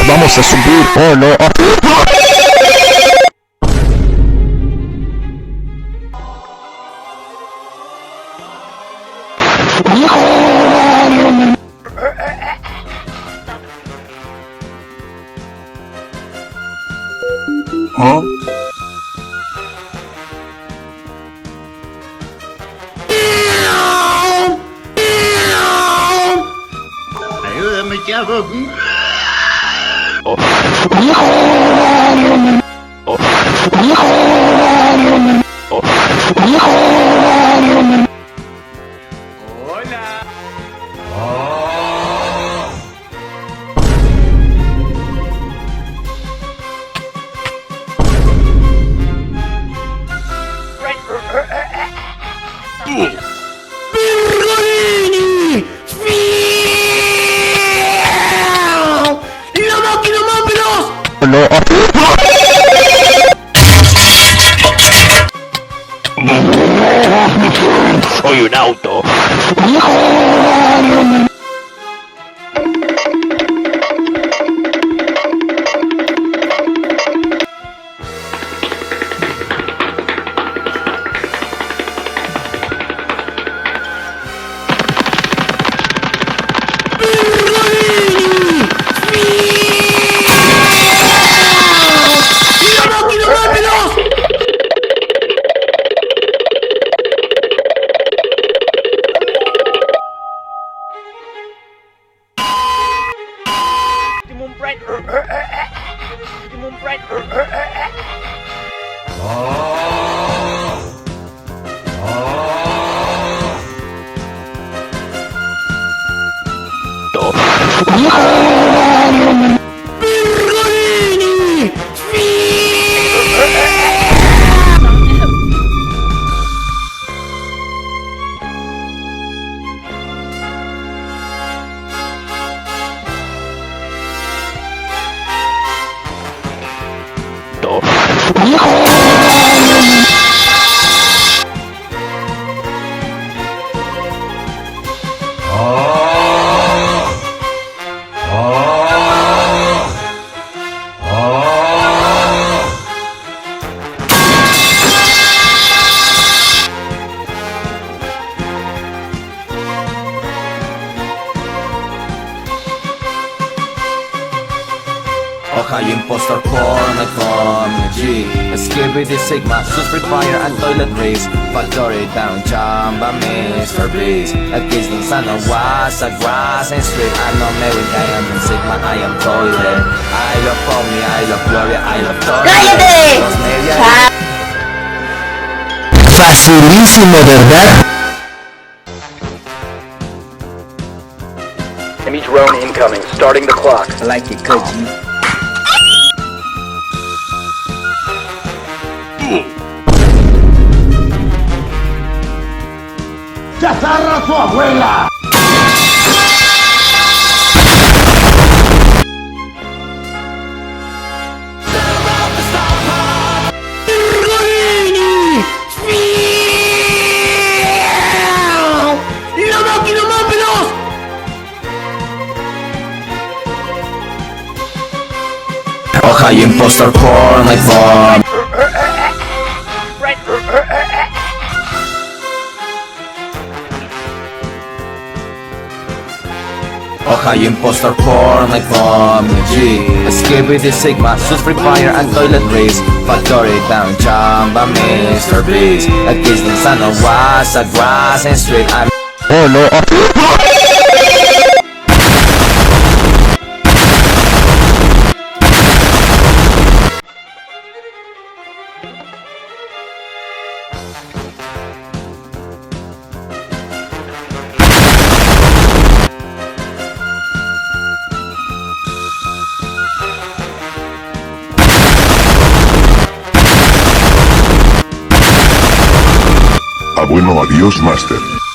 Vamos a subir. Oh no. ¿Ah? Ayúdame, chavo. No. Soy un auto. Hoja y impostor porn iPhone G Skibidi Sigma, sus Free Fire and toiletries Factory down, chamba, Mr. Breeze Against the sun of was a grass and street I know me when I am in Sigma, I am toilet I love Pomni, I love Gloria, I love toilet Facilísimo, ¿verdad? Enemy drone incoming, starting the clock. Like it, Koji. ¡Chazarra su abuela! Hoja y impostor porn iPhone Hoja y impostor porn iPhone G Skibidi Sigma, sus Free Fire and toiletries Factory down, chamba, Mr. Breeze Against the sun of was a grass and street I'm Oh no. Bueno, adiós, Master.